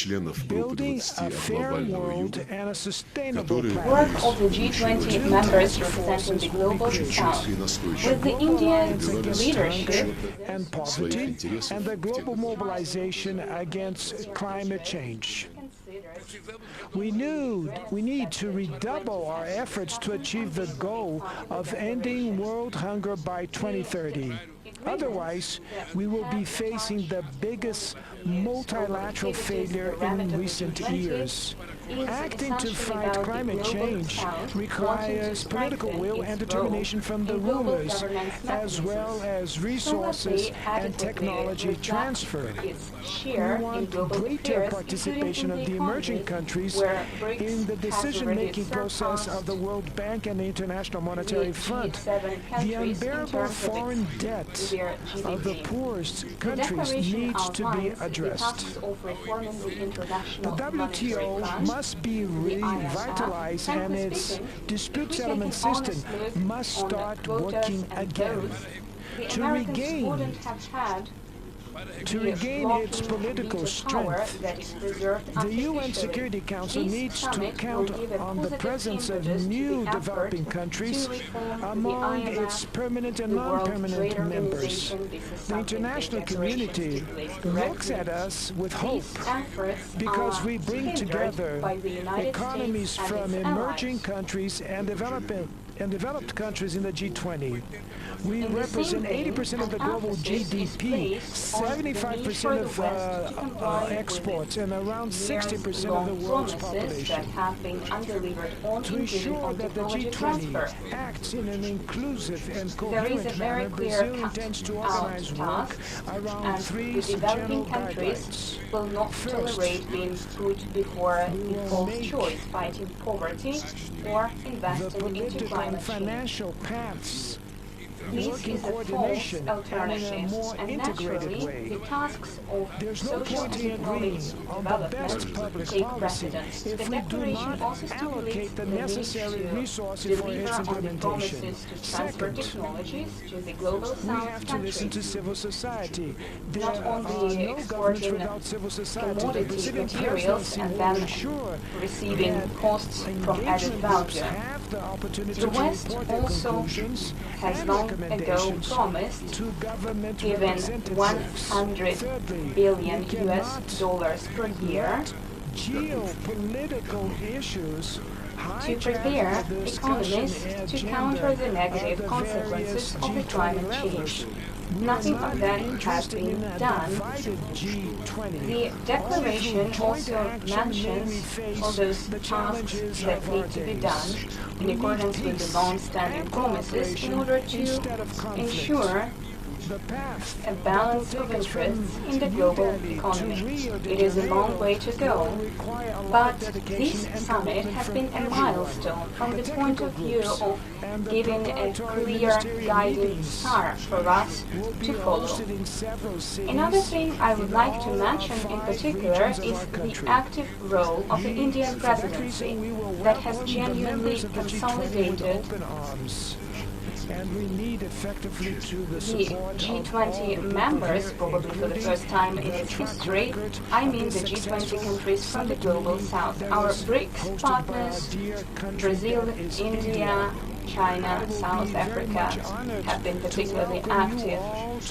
building a fair world and a sustainable Work planet. of the G20 members representing the global south, with the Indian leadership And poverty and the global mobilization against climate change. We need to redouble our efforts to achieve the goal of ending world hunger by 2030. Otherwise, we will be facing the biggest multilateral failure in recent years. Acting to fight climate change requires political will and determination from the rulers, as well as resources and technology transfer. We want greater participation of the emerging countries in the decision-making process of the World Bank and the International Monetary Fund. The unbearable foreign debt of the poorest countries needs to be addressed. The WTO must be revitalized and its dispute settlement system must start working again. To regain its political strength, the UN Security Council needs to count on the presence of new developing countries among its permanent and non-permanent members. The international community looks at us with hope because we bring together economies from emerging countries and developed countries in the G20. We represent 80% of the global GDP, 75% of exports, and around 60% of the world's population. To ensure that the G20 acts in an inclusive and coherent manner, Brazil intends to organize work around three general guidelines. Will not tolerate being put before default choice, fighting poverty or investing into climate change. Financial paths, This is a false alternative, and naturally, the tasks of social and economic development take precedence. The declaration also stipulates the need to deliver on the promises to transfer technologies to the global south countries, civil society. not only exporting commodity materials and then receiving costs from added value. The West also has long ago promised given 100 billion US dollars per year geopolitical issues to prepare economies to counter the negative consequences of the climate change. Nothing of that has been done. The declaration also mentions all those tasks that need to be done in accordance with the long-standing promises in order to ensure a balance of interests in the global economy. It is a long way to go, but this summit has been a milestone from the point of view of giving a clear guiding star for us to follow. Another thing I would like to mention in particular is the active role of the Indian presidency that has genuinely consolidated and we need effectively to the G20 members, probably for the first time in its history, I mean the G20 countries from the global south. Our BRICS partners, Brazil, India, China, South Africa, have been particularly active.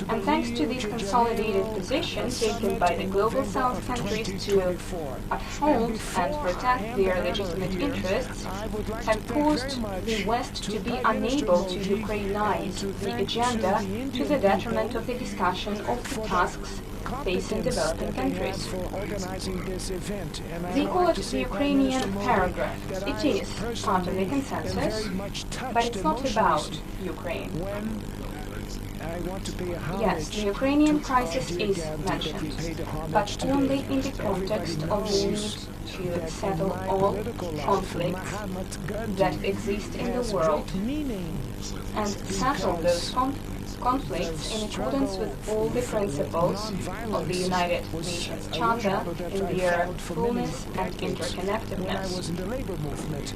And thanks to this consolidated position taken by the global south countries to uphold and protect their legitimate interests, have caused the West to be unable to Ukrainize the agenda to the detriment of the discussion of the tasks facing developing countries. They call it the Ukrainian paragraph. It is part of the consensus, but it's not about Ukraine. Yes, the Ukrainian crisis is mentioned, but only in the context of the need to settle all conflicts that exist in the world and settle those conflicts in accordance with all the principles of the United Nations Charter in their fullness and interconnectedness.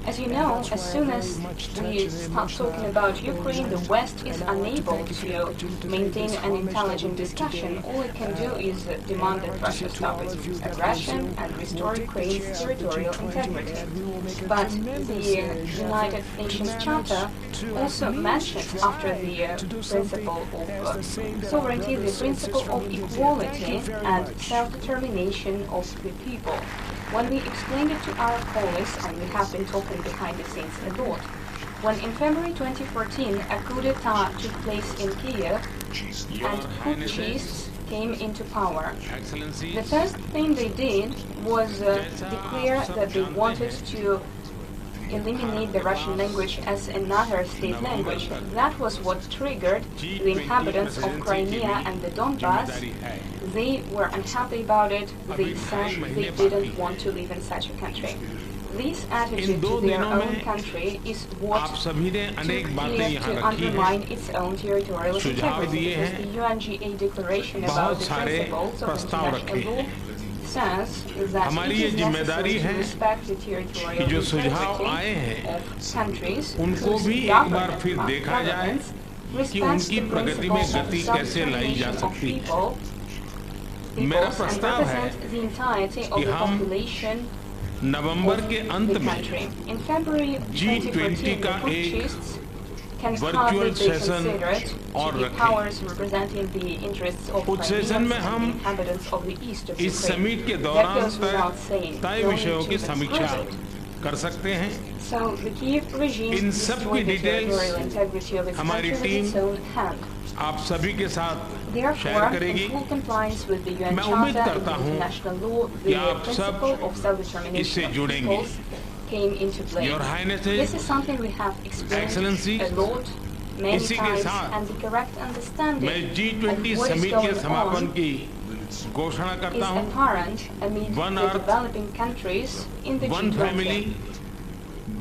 As you know, as soon as we start talking about Ukraine, the West is unable to maintain an intelligent discussion. All it can do is demand that Russia stop its aggression and restore Ukraine's territorial integrity. But the United Nations Charter also mentions after the principle of sovereignty, the principle of equality and self-determination of the people. When we explained it to our colleagues, and we have been talking behind the scenes a lot, when in February 2014 a coup d'etat took place in Kiev and putschists came into power, the first thing they did was declare that they wanted to eliminate the Russian language as another state language. That was what triggered the inhabitants of Crimea and the Donbass. They were unhappy about it. They said they didn't want to live in such a country. This attitude to their own country is what took Kiev to undermine its own territorial integrity, because the UNGA declaration about the principles of international law says that it is necessary to respect the territorial integrity of countries whose governments respect the principles of self-determination of peoples and represent the entirety of the population नवंबर के अंत में in February 2014, the putschists can hardly be considered to be powers representing the interests of Crimea and the inhabitants of the east of इस summit के Ukraine. दौरान That goes without saying. तय विषयों की समीक्षा कर सकते हैं So the Kiev regime इन सब की destroyed the details territorial integrity of its हमारी country with its own hand. आप सभी के साथ शेयर Therefore, करेगी in full compliance with the UN मैं उम्मीद Charter करता and हूं international law, कि the आप सब principle of इससे self-determination of जुड़ेंगे peoples came into play. Your Highness, This is something we have Excellency, experienced a lot, many इसी के times, साथ and the correct understanding मैं of G20 what is summit के going समापन on की घोषणा is करता हूं apparent amid One the Earth, developing countries in the One G20. family,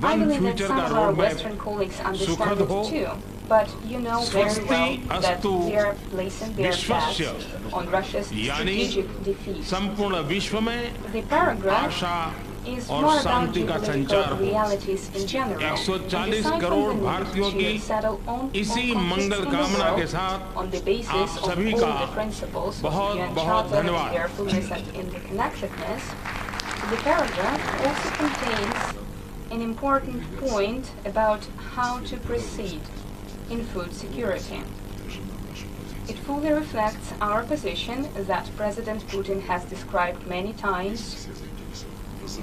I one believe that future some का of our road Western map colleagues understand सुखद हो it too, but you know very well स्वस्ति that अस्तु they are placing their bets विश्वस्य on Russia's यानी strategic defeat. संपूर्ण विश्व में The paragraph आशा is और more about शांति का संचार geopolitical हो realities in general. 140 And aside crore from the भारतीयों need की to settle on इसी conflicts मंगल in the कामना के world साथ on the basis आप of सभी all का the principles of the बहुत UN बहुत Charter and धन्यवाद। their fullness and interconnectedness, the paragraph also contains an important point about how to proceed in food security. It fully reflects our position that President Putin has described many times.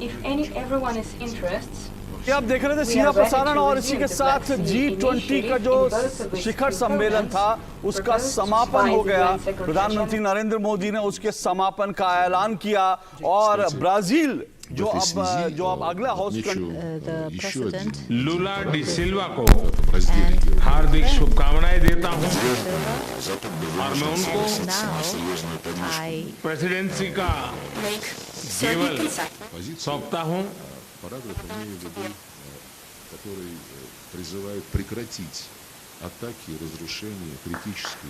If everyone is interested, ये आप देख रहे थे सीधा प्रसारण और इसी के साथ G20 का जो शिखर सम्मेलन था उसका समापन हो गया। प्रधानमंत्री नरेंद्र मोदी ने उसके समापन का ऐलान किया और ब्राजील जो अब अगला होस्ट लूला डी सिल्वा को हार्दिक शुभकामनाएं देता हूं और मैं उनको प्रेसिडेंसी का केवल सौंपता हूं параграф имею в виду, который призывает прекратить атаки и разрушение критической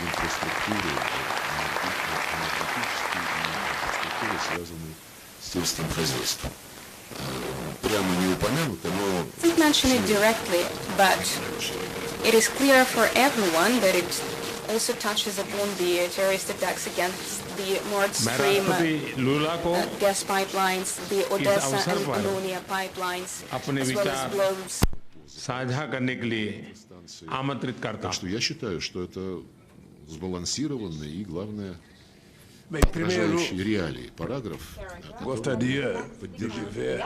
инфраструктуры, энергетической инфраструктуры, связанной с сельским хозяйством. Прямо не упомянуто, но... I didn't mention it directly, but it is clear for everyone that it also touches upon the terrorist attacks against the Nord Stream gas pipelines, the Odessa and Ammonia pipelines, as well as blows. साझा करने के लिए आमंत्रित करता Так что я считаю, что это сбалансированный и, главное, Bem, primeiro, отражающий реалии параграф, gostaria de ver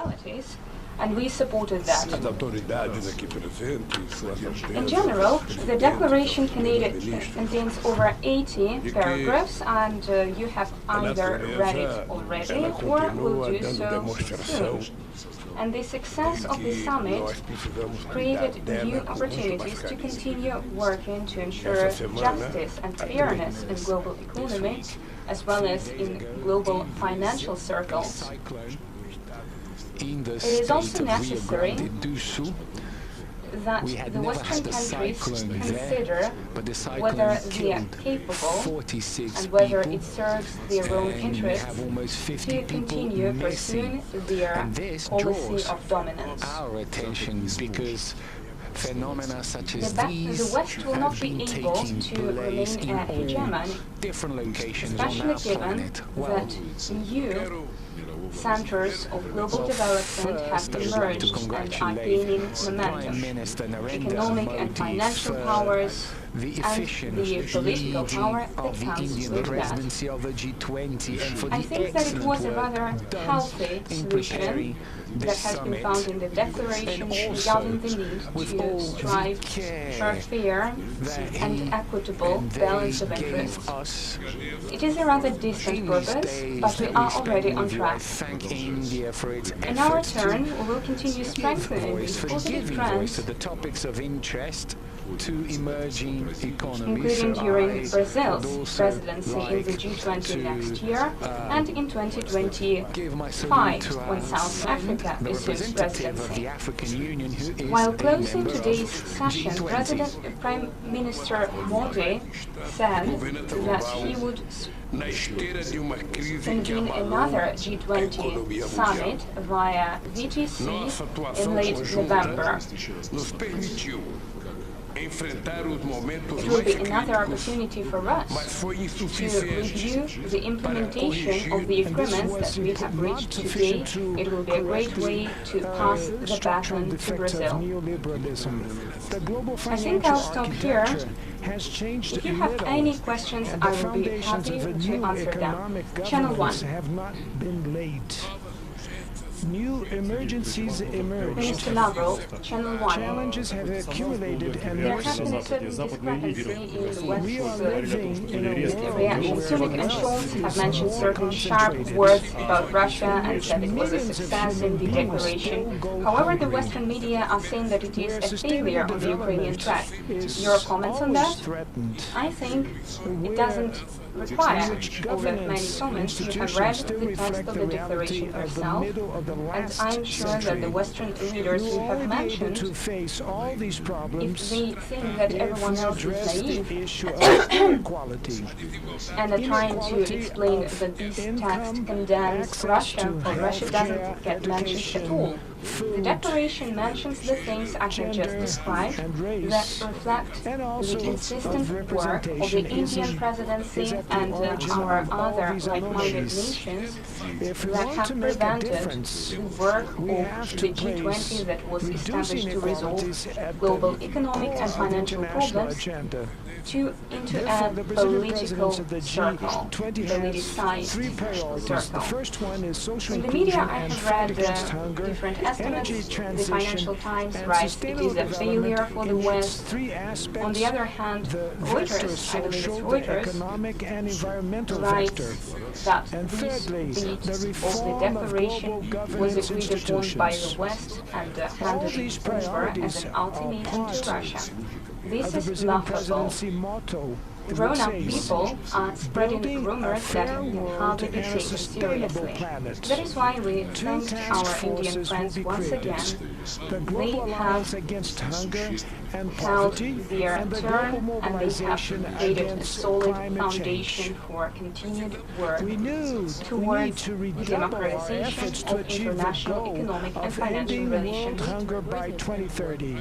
And we supported that. as autoridades aqui presentes, suas In general, the declaration contains over 80 paragraphs, and you have either read it already or will do so soon. And the success of the summit created new opportunities to continue working to ensure justice and fairness in global economy, as well as in global financial circles. It is also necessary that the Western countries consider whether they are capable and whether it serves their own interests to continue pursuing their policy of dominance. Our attention because phenomena such as The West will not be able to remain a hegemon, different locations especially given that new centers of global development have emerged and are gaining momentum. Economic and financial powers the and efficiency the political power that of the comes Indian with that. presidency of the G20 and for I the think that it excellent was a work rather done healthy in solution preparing that this has been summit, found in the declaration and also regarding the need with to all the strive care for a fair that he and equitable and they balance of gave interests. us It is a rather distant in these purpose, days but we that are spend already on with you. I track. thank India for its In our efforts turn, to we will continue strengthening voice, these for positive giving voice trends, to the topics of interest to emerging economies. including So during I would Brazil's also presidency in the like G20 to, next year and in give my 2025 salute to when South Africa the assumes representative of presidency. the African Union, who is While a closing member today's of session, G20. Prime Minister Modi said that he would Na esteira de uma crise que convene another abalou a G20 economia Summit mundial. via VTC Nossa in atuação late November. conjunta nos permitiu enfrentar os momentos It will mais be another críticos, opportunity for us mas foi to insuficiente review the implementation of the agreements that we have reached today. It will be a great way to pass the baton to defects of Brazil. neoliberalism. The global I think I'll financial stop here. architecture has changed If you have little, any questions, and I the will be foundations happy of a to new answer them. economic Channel 1. governance have not been laid. New emergencies emerged. Minister Lavrov, Channel 1. Challenges have accumulated and There more has been a so. certain discrepancy in the We are West's living in a world reaction. Sunak and where Scholz have mentioned more certain sharp concentrated, words about Russia and which said it was a millions of success in the human beings declaration. still go However, the hungry. Western media are saying that it Where is a failure on the Ukrainian track. is Your comments on always that? threatened. I think it doesn't require all that many comments. You have read the text of the declaration yourself, and I'm sure that the Western leaders We who will have only be able mentioned, to face all these if problems they think that if everyone we else address is the naive issue of inequality. and are trying to Inequality explain of that this text income, condemns access Russia, to or Russia doesn't healthcare, get mentioned at education, all. The food, declaration mentions the things I have just gender, described and race, that reflect and also the of consistent work of the representation Indian is presidency at the and origin our of all other these like-minded anomalies. nations If we that want have to make a prevented difference, the work we have of to the G20 place that was reducing established to inequalities resolve at global the economic core and of the financial international problems agenda. into Therefore, a the political presidents of the circle, G20 the has politicized three priorities. The circle. first one is social In the media, inclusion I and have fight read against hunger, different energy estimates. The transition, Financial Times and writes it sustainable is a failure development for the in its West. three aspects. On the other hand, The vector Reuters, I believe it's social, the Reuters, economic and environmental writes vector. that And these thirdly, beats the of the reform of declaration global was governance agreed upon by the institutions. West and All handed these over priorities as an are ultimatum part to Russia. of This the is Brazilian laughable. presidency motto. which Grown-up says, people are spreading "Building a rumors that fair can world hardly be and a taken sustainable seriously. planet. That is why we Two thank task our Indian forces will friends be once created. again. The They Global Alliance have Against Hunger and held Poverty their and the turn, Global and they have Mobilization created a Against solid Climate foundation Change. for continued work We need towards to redouble our democratization efforts to of achieve the international goal economic and of financial ending world relations. hunger by 2030.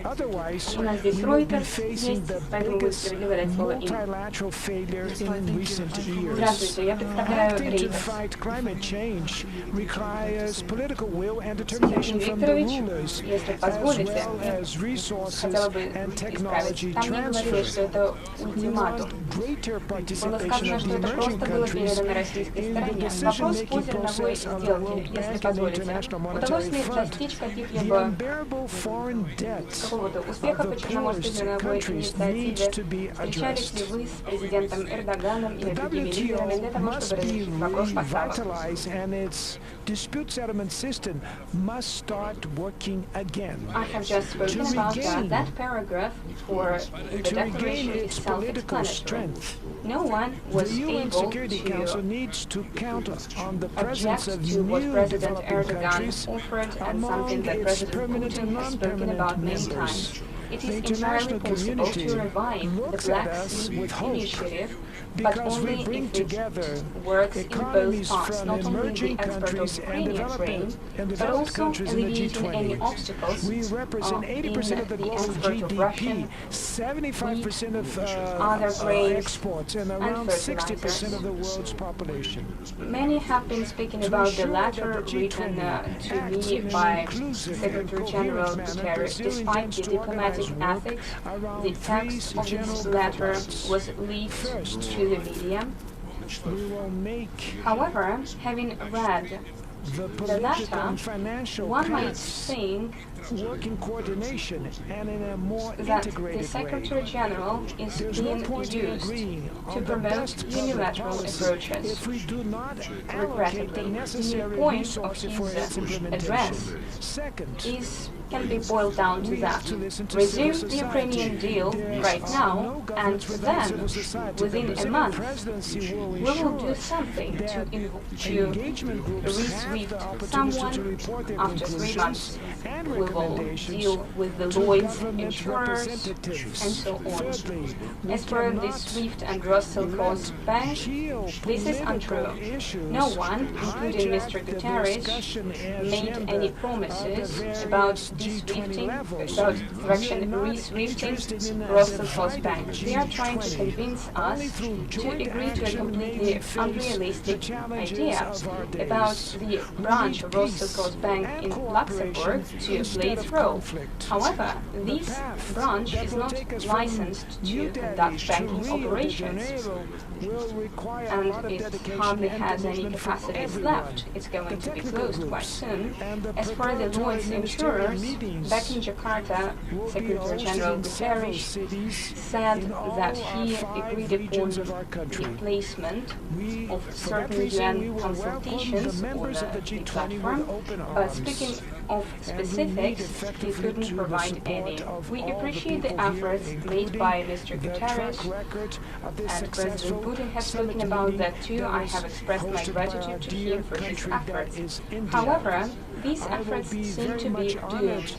Otherwise, У нас we здесь will be Reuters facing есть, the поэтому будет biggest справедливо дать слово им. multilateral failure in recent years. Здравствуйте, я представляю Acting to Reuters. fight climate change requires political will and determination Евгений from the Викторович, rulers, если as позволите, well as resources хотела бы and исправить. technology Там не говорилось, что transfer. это We ультиматум. want greater Было participation сказано, of что the это emerging просто было countries передано российской in the стороне. Вопрос decision-making по зерновой process of the сделке, World если Bank and позволите. International Удалось Monetary ли Fund. достичь The каких-либо unbearable foreign debt какого-то of успеха the по Черноморской poorest зерновой countries needs to инициативе? be Встречались ли addressed. вы с президентом Эрдоганом и The другими лидерами для WTO того, must чтобы be разрешить вопрос поставок? revitalized and its dispute settlement system must start working again. I have just To spoken about regain that that paragraph for the to regain declaration is its political self-explanatory. strength. No one was The UN able Security Council to needs to count on the presence object of to what new President developing countries Erdogan offered and among something that its President permanent and Putin has spoken non-permanent about many members. times. It The is entirely international possible community to revive the looks at Black us Sea with hope initiative, but because only we bring if together it works in both economies parts, from not only emerging the export countries of and Ukrainian grain, but developed also countries in the alleviating any G20. obstacles We represent 80% of the global export of Russian GDP, 75% of other grains exports, and around 60% of the world's population. Many have been speaking about the letter written to me by Secretary General Guterres. Despite the diplomatic ethics, the text of this letter was leaked to the media. We will make However, having read the the political and letter, financial one might paths think work in coordination and in a more that the integrated way. Secretary General is There's no being point in used agreeing to on the promote best public unilateral policy approaches. if we do not allocate the Regrettably, the necessary point of resources for its his implementation. address Second, can be boiled down to we that. have to listen to Resume civil the Ukrainian society. deal There right are now, no and governments without then, civil society. within The a Brazilian month, presidency will we will ensure do something that to engagement groups have the re-sweep opportunity to someone report their after 3 conclusions months. and We will recommendations deal with the to Lloyd's government insurers representatives. and so on. Thirdly, we As for the cannot SWIFT and Russell Coast Bank, this is untrue. No one, including Mr. Guterres, made any promises about de-swifting, about re-swifting Russell Coast Bank. They are trying to convince us to agree to a completely unrealistic idea about the branch of Russell Coast Bank in Luxembourg to play its role. However, this branch is not licensed to conduct banking operations, and it hardly has any capacities left. It's going to be closed quite soon. As for the Lloyd's insurers, back in Jakarta, Secretary General Guterres said that he agreed upon the placement of certain UN consultations on the platform, but speaking of specifics, he couldn't provide any. We appreciate the efforts made by Mr. Guterres, and President Putin has spoken about that too. I have expressed my gratitude to him for his efforts. However, these efforts seem to be doomed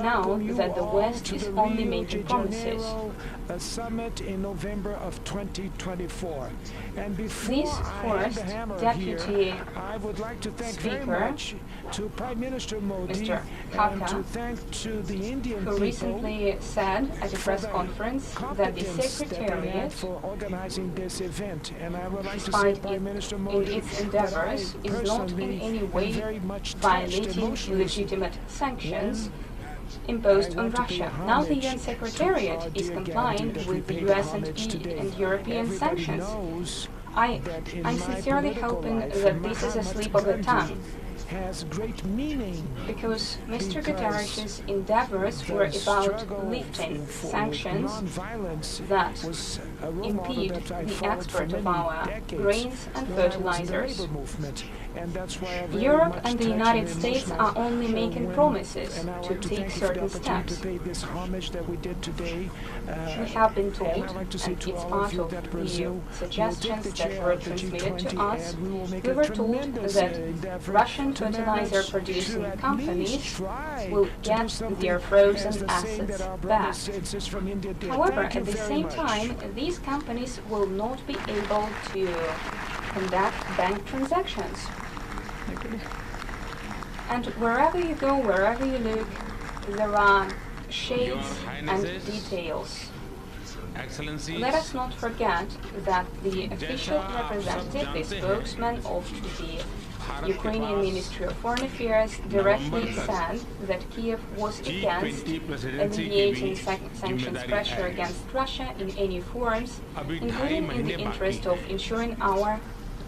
now that the West is only making promises. A summit in November of 2024. And before This I forced hand the hammer Deputy here, I would like to thank very Speaker, much to Prime Minister Modi Mr. and Khaka, to thank to the Indian who people recently said at a press conference that the competence that they had Secretariat, for organizing this event. And I would like to say, despite Prime Minister in Modi, its that I endeavors, is not in personally any am way very much touched violating emotionally legitimate sanctions imposed on Russia. Now the UN Secretariat is complying with the US and European sanctions. I'm sincerely hoping that this is a slip of the tongue, has great meaning because Mr. Guterres' endeavors were about lifting sanctions that impede the export of our grains and fertilizers. Europe and the United States are only making promises to take certain steps. We have been told, and it's part of the suggestions that were transmitted to us, we were told that Russian fertilizer producing companies will get their frozen assets back. However, at the same time, these companies will not be able to conduct bank transactions. And wherever you go, wherever you look, there are shades and details. Excellencies, Let us not forget that the official representative, the spokesman of the Ukrainian Ministry of Foreign Affairs, directly said that Kiev was against alleviating sanctions pressure against Russia in any forms, including in the interest of ensuring our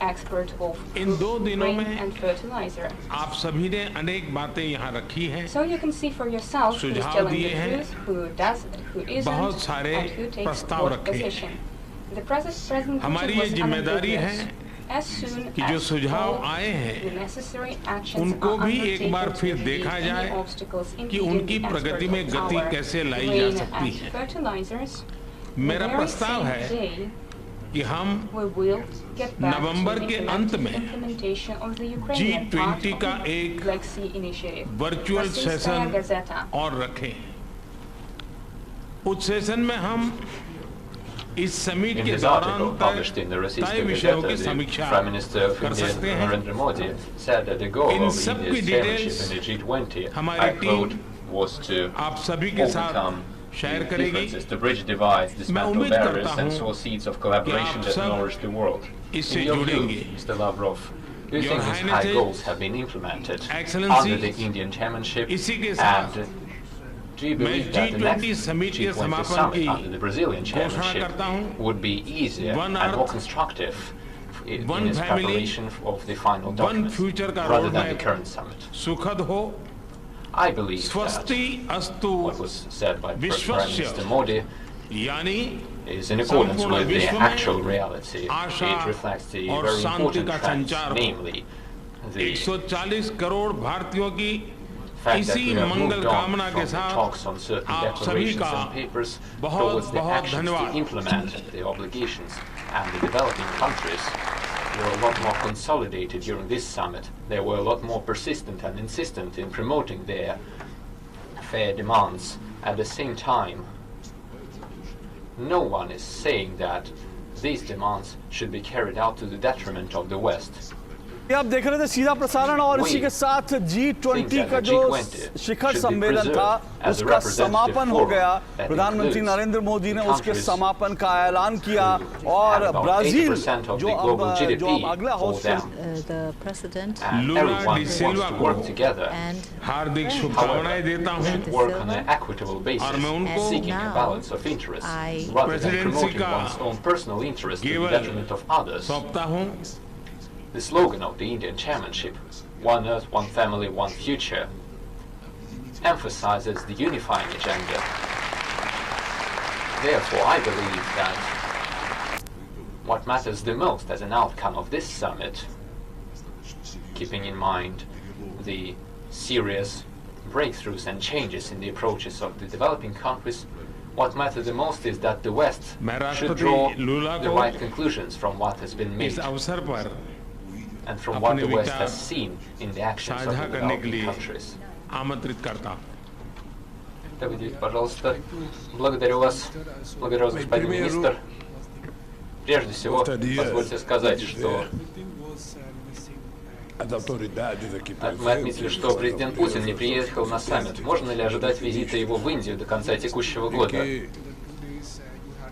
export of grain and fertilizer. आप सभी ने अनेक बातें यहाँ रखी हैं. So you can see for yourself who is सुझाव telling the दिए हैं. truth, who does, who बहुत isn't, सारे and who takes प्रस्ताव what रखे हैं. position. The President हमारी Putin ये was जिम्मेदारी है unambiguous as soon कि जो as सुझाव all आए the हैं necessary actions उनको are भी एक बार undertaken फिर to देखा relieve जाए any obstacles कि impeding उनकी the प्रगति export में of गति our कैसे लाई जा grain सकती and है। fertilizers. मेरा The very प्रस्ताव same है day, कि हम we will get back November to के अंत में implementation of the Ukrainian part G20 of का the एक Black Sea Initiative. Virtual Российская session газета. और रखें। उस सेशन में हम इस समिट In के his दौरान article published in the तय Rossiyskaya विषयों की Gazeta, the समीक्षा Prime Minister of कर India, सकते हैं। Narendra Modi, said that the goal in of सब की India's chairmanship details in the G20, हमारी I quote, team was to आप सभी के साथ overcome शेयर the करेगी। differences, to bridge divides, dismantle उम्मीद barriers, करता and हूं sow seeds of collaboration कि आप that सब nourish the world. इससे In your view, जुड़ेंगे। Mr. Lavrov, do you Your think these high Highness, goals have been implemented Excellency, under the Indian chairmanship? इसी के साथ And do you मैं believe that the G20 next summit के G20 समापन summit की under the Brazilian घोषणा chairmanship करता हूं। would be easier One and more Earth, constructive in One its family, preparation of the final One document future का rather than the roadmap current summit? सुखद हो। I believe that स्वस्ति अस्तु what was said by Prime विश्वस्य Minister Modi यानी is in accordance संपूर्ण with the विश्व में actual reality. Asha It reflects the और very शांति important का trends, संचार हो। namely the 140 करोड़ भारतीयों की fact that इसी we have Mangal moved on कामना के from the साथ talks on certain आप सभी declarations का and papers बहुत towards the बहुत actions to धन्यवाद। implement the obligations, and the developing countries were a lot more consolidated during this summit. They were a lot more persistent and insistent in promoting their fair demands. At the same time, no one is saying that these demands should be carried out to the detriment of the West. ये आप देख रहे थे सीधा प्रसारण और इसी के साथ G20 का जो शिखर सम्मेलन था उसका समापन हो गया। प्रधानमंत्री नरेंद्र मोदी ने उसके समापन का ऐलान किया और ब्राजील जो अब अगला host the president Lula da Silva को and हार्दिक शुभकामनाएं देता हूं work on an equitable basis, और मैं उनको seeking a balance of interests, rather than presidency promoting का one's own personal interest to the केवल detriment of others. सौंपता हूं। The slogan of the Indian chairmanship, One Earth, One Family, One Future, emphasizes the unifying agenda. Therefore, I believe that what matters the most as an outcome of this summit, keeping in mind the serious breakthroughs and changes in the approaches of the developing countries, what matters the most is that the West should draw the right conclusions from what has been made इस अवसर पर and from what अपने the West विचार has seen in the actions of साझा the करने के developing लिए countries. आमंत्रित करता हूं। Давид, пожалуйста, благодарю вас, господин министр. Прежде всего, позвольте сказать, что мы отметили, что президент Путин не приехал на саммит. Можно ли ожидать визита его в Индию до конца текущего года?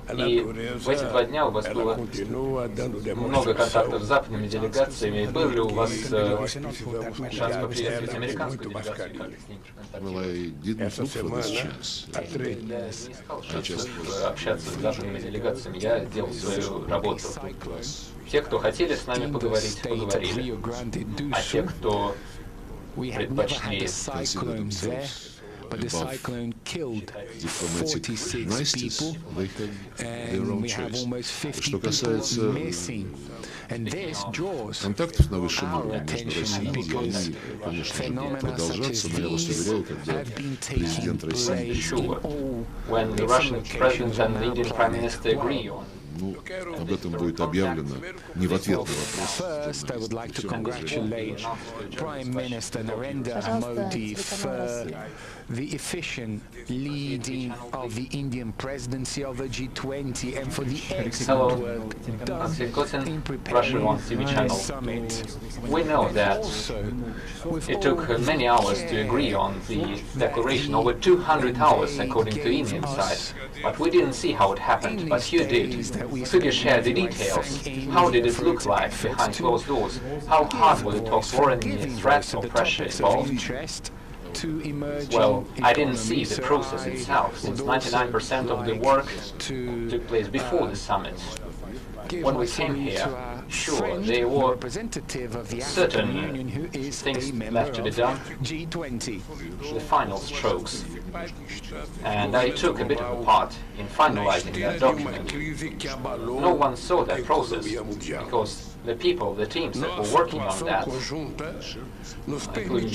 И в эти 2 дня у вас было много контактов с западными делегациями. Был ли у вас шанс поприветствовать американскую делегацию? Как с ними Well, I didn't look for this chance. Я не искал шанс общаться с западными делегациями. Я делал свою работу. Те, кто хотели с нами поговорить, поговорили. А те, кто предпочли But the cyclone killed diplomatic 46 niceties, people, they have their and own we have choice. almost 50 Что people касается missing. And this draws контактов на высшем our уровне между Россией и attention Индией, because они, конечно же, будут phenomena such as продолжаться, но я вас these уверяю, когда have been taking президент России, place in all when the Russian President and the Indian Prime Minister agree on. ну, об этом будет объявлено не в ответ на вопрос. First, I would like to congratulate Prime Minister Narendra Modi for the efficient leading of the Indian presidency of the G20 and for the excellent work done in preparing this summit. We know that With it took all many hours to agree on the declaration, over 200 hours according to the Indian side. But we didn't see how it happened, but you did. Could you share the details? How did it look like behind closed doors? How hard was it talk? Were any threats or pressure involved? Well, I didn't see the process itself, since 99% of the work took place before the summit. When we came here, sure, there were certain things left to be done, the final strokes, and I took a bit of a part in finalizing that document. No one saw that process, because the people, the teams that were working on that, including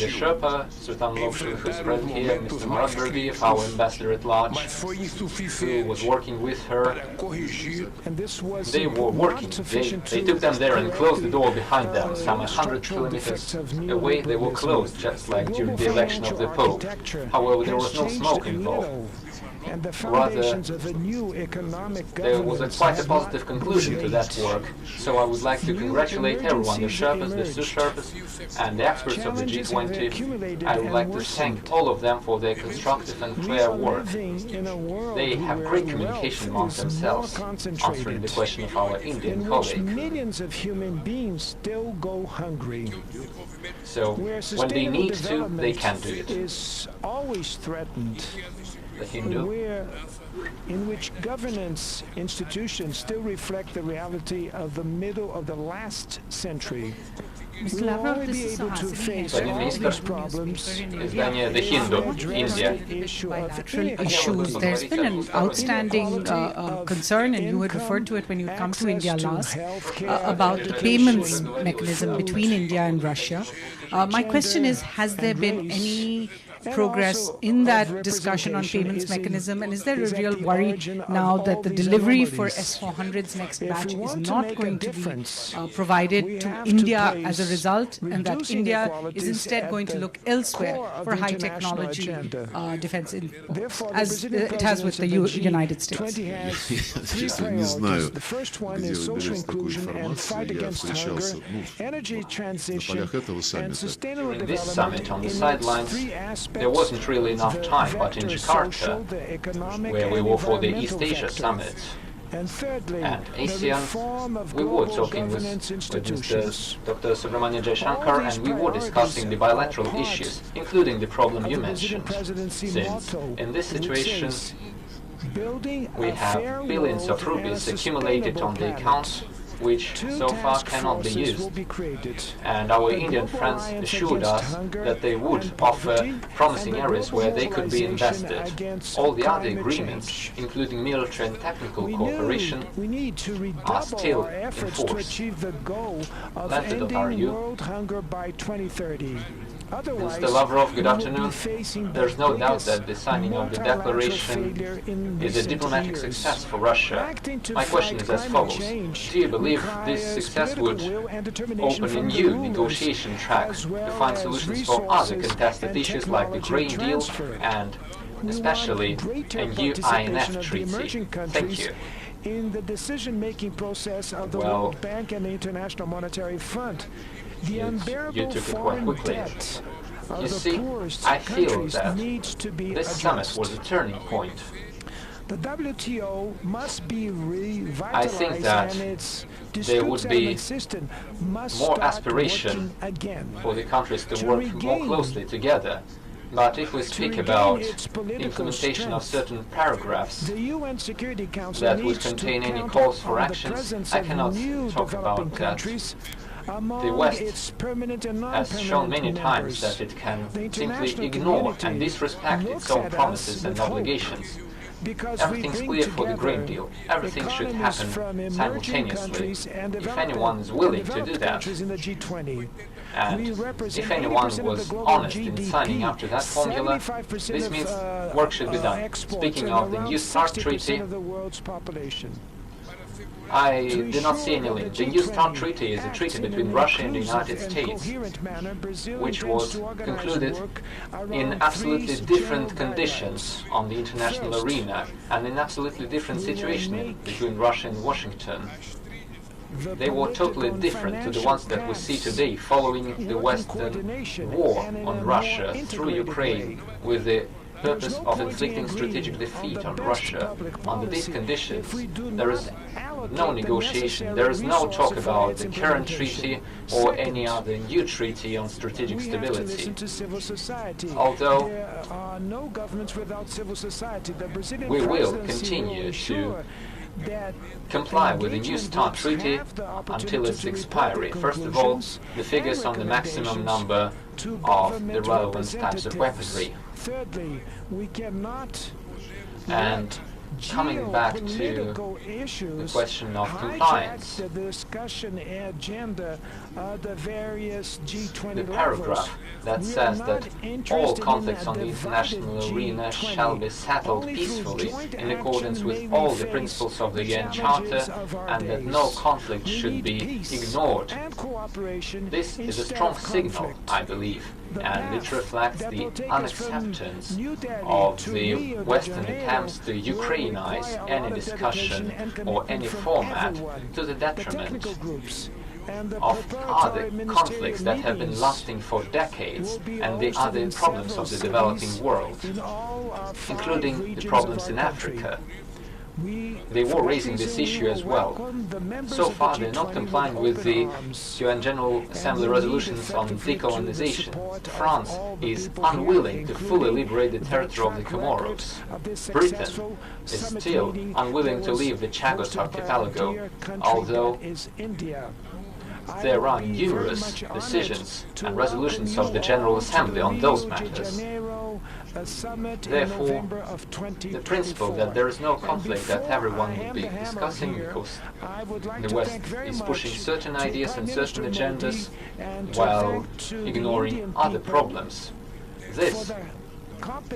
the Sherpa, Sultan Lovshu, who's present here, Mr. Murat Berdiev, our ambassador at large, who was working with her. They were working. They took them there and closed the door behind them. Some 100 kilometers away, they were closed, just like during the election of the Pope. However, there was no smoke involved. And the Rather, foundations of a new economic there was quite a governance positive conclusion to that work. So I would like to congratulate everyone, the Sherpas, the sous-Sherpas, and the experts of the G20. I would like to thank all of them for their constructive and clear work. They have great communication amongst themselves, answering the question of our Indian colleague. Millions of human beings still go hungry. So when they need to, they can do it. Is always threatened. The Hindu. In which governance institutions still reflect the reality of the middle of the last century. Mr. Lavrov, this is Издание The Hindu, India. bilateral issues. There's been an outstanding concern, and you had referred to it when you come to India last, about the payments mechanism between India and Russia. My question is, has there been any progress in that discussion on payments mechanism, and is there a real worry now that the delivery for S-400's next batch is not going to be provided to India as a result, and that India is instead going to look elsewhere for high technology defense imports, as it has with the United States? Честно, не знаю, The first one is social inclusion and fight against hunger, energy transition, and sustainable In this development. summit on the sidelines, there wasn't really enough time, but in Jakarta, where we were for the East Asia Summit, and thirdly, and ASEAN, we were talking with Mr. Dr. Subramanya Jaishankar, and we were discussing the bilateral issues, including the problem you mentioned. Since in this situation, we have billions of rupees accumulated on the accounts, which so far cannot be used. And our Indian friends assured us that they would offer promising areas where they could be invested. All the other agreements, including military and technical cooperation, are still in force. Landed are you? Mr. Lavrov, good afternoon. There's no doubt that the signing of the declaration is a diplomatic success for Russia. My question is as follows. Do you believe this success would open a new negotiation track to find solutions for other contested issues like the Grain Deal and especially a new INF treaty? Thank you. In the decision-making process of the World Bank and the International Monetary Fund, the unbearable foreign debt of You the see, poorest I feel countries that needs to be this summit addressed. was a turning point. The WTO must be I revitalized, think that and its there dispute would settlement be system must more start aspiration working again. for the countries to To work more regain- closely together. But if we speak regain about its political implementation of strength, certain paragraphs The UN Security Council that would needs to contain any count calls for on the actions, presence I of cannot new talk developing about that. countries among West its permanent and has shown many non-permanent times members. that it can The simply international ignore community and disrespect its looks own at us promises and with hope. obligations. Because we Everything's bring clear for the Green together Deal. Everything should economies happen from emerging simultaneously. countries and If developing anyone is and willing to do developed that, countries in the G20. and We represent if anyone 80% of the was global honest in GDP, signing up to that formula, 75% this of, means work should be done. exports, Speaking and of the around New START 60% Treaty, of the world's population. I do not see any link. The New START Treaty is a treaty between Russia and the United States, which was concluded in absolutely different conditions on the international arena and in absolutely different situation between Russia and Washington. They were totally different to the ones that we see today following the Western war on Russia through Ukraine with the purpose of inflicting strategic defeat on Russia. Under these conditions, there is no negotiation, there is no talk about the current treaty or any other new treaty on strategic stability. Although we will continue to comply with the New START Treaty until its expiry. First of all, the figures on the maximum number of the relevant types of weaponry. Thirdly, we cannot and Coming back to the question of compliance, the discussion agenda of the various G20 the paragraph that says that all conflicts on the international arena shall be settled peacefully in accordance with all the principles of the UN Charter, and that no conflict should be ignored. This is a strong signal, I believe, and it reflects the unacceptance of the Western attempts to Ukrainize any discussion or any format to the detriment of other conflicts that have been lasting for decades and the other problems of the developing world, including the problems in Africa. They were raising this issue as well. So far, they're not complying with the UN General Assembly resolutions on decolonization. France is unwilling to fully liberate the territory of the Comoros. Britain is still unwilling to leave the Chagos archipelago, although there are numerous decisions and resolutions of the General Assembly on those matters. Therefore, the principle that there is no conflict that everyone would be discussing because the West is pushing certain ideas and certain agendas while ignoring other problems. This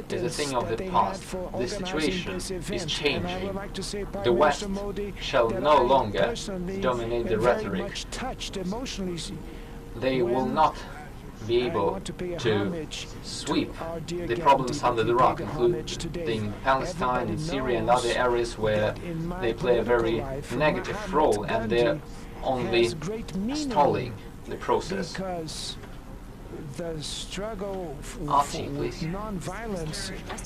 is a thing of the past. The situation is changing. The West shall no longer dominate the rhetoric. They will not be able to sweep the problems under the rug, including Palestine and Syria and other areas where they play a very negative role, and they're only stalling the process.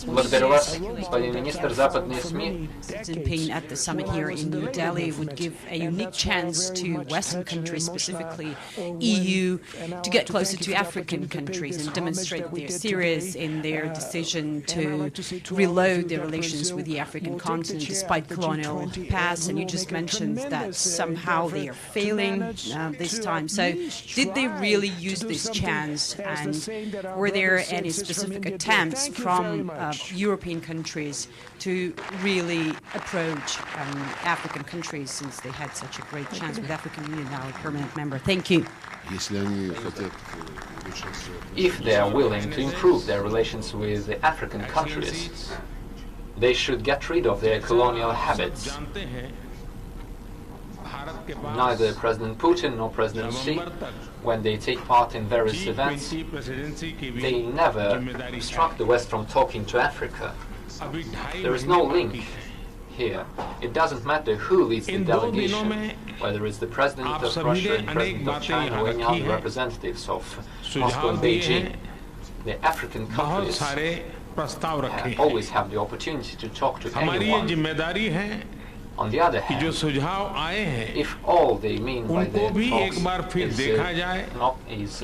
Благодарю вас, господин министр. Западные СМИ Jinping at the summit here in New Delhi would give a unique chance to Western countries, specifically EU, to get closer to African countries and demonstrate that they're serious in their decision to reload their relations with the African continent despite colonial past. And you just mentioned that somehow they are failing this time. So did they really use this chance? And were there any specific attempts from European countries to really approach African countries, since they had such a great chance with African Union now a permanent member? Thank you. If they are willing to improve their relations with the African countries, they should get rid of their colonial habits. Neither President Putin nor President Xi, when they take part in various events, they never obstruct the West from talking to Africa. There is no link here. It doesn't matter who leads the delegation, whether it's the President of Russia and President of China or any other representatives of Moscow and Beijing. The African countries always have the opportunity to talk to anyone. On the other hand, if all they mean by their talks is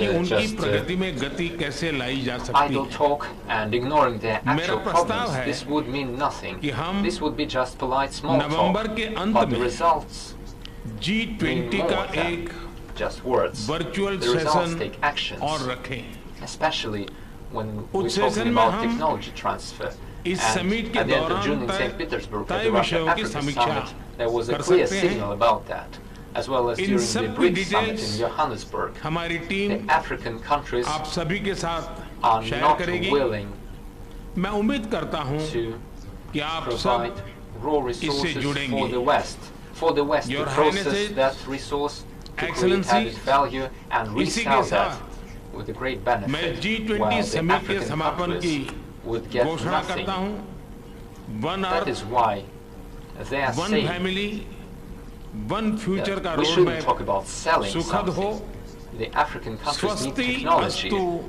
just idle talk and ignoring their actual problems, this would mean nothing. This would be just polite small talk, but the results mean more than just words. The results take actions, especially when we're talking about technology transfer. And at the end of June in St. Petersburg at the Russia-Africa Summit, there was a clear signal about that, as well as during the BRICS Summit in Johannesburg. The African countries are not willing to provide raw resources for the West to process that resource, to create added value and resell that with a great benefit, while the African countries would get nothing. That is why they are saying that we shouldn't talk about selling something. The African countries need technology to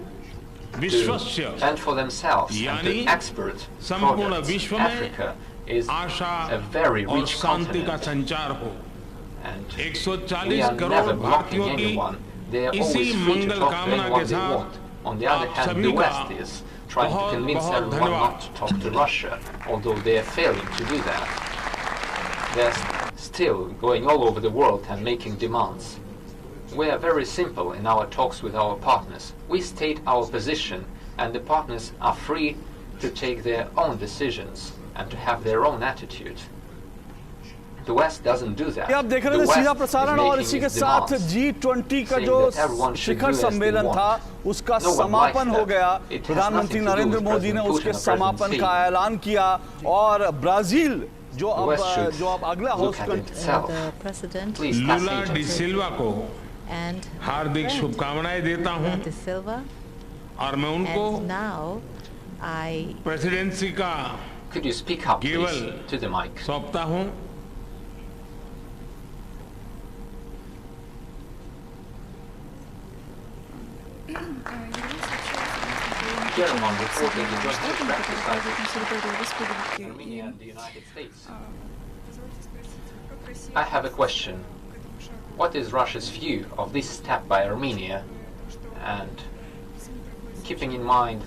fend for themselves and to export products. Africa is a very rich continent, and we are never blocking anyone. They are always free to talk to anyone they want. On the other hand, the West is trying to convince everyone not to talk to Russia, although they are failing to do that. They're still going all over the world and making demands. We are very simple in our talks with our partners. We state our position, and the partners are free to take their own decisions. and to have their own attitude. The West doesn't do that. आप देख रहे थे सीधा प्रसारण और इसी के साथ G20 का जो शिखर सम्मेलन था उसका समापन हो गया। प्रधानमंत्री नरेंद्र मोदी ने उसके समापन का ऐलान किया और ब्राजील जो अब अगला होस्ट लूला डी सिल्वा को हार्दिक शुभकामनाएं देता हूं और मैं उनको प्रेसिडेंसी का केवल सौंपता हूं। German reporting the joint exercises between Armenia and the United States. I have a question. What is Russia's view of this step by Armenia? And keeping in mind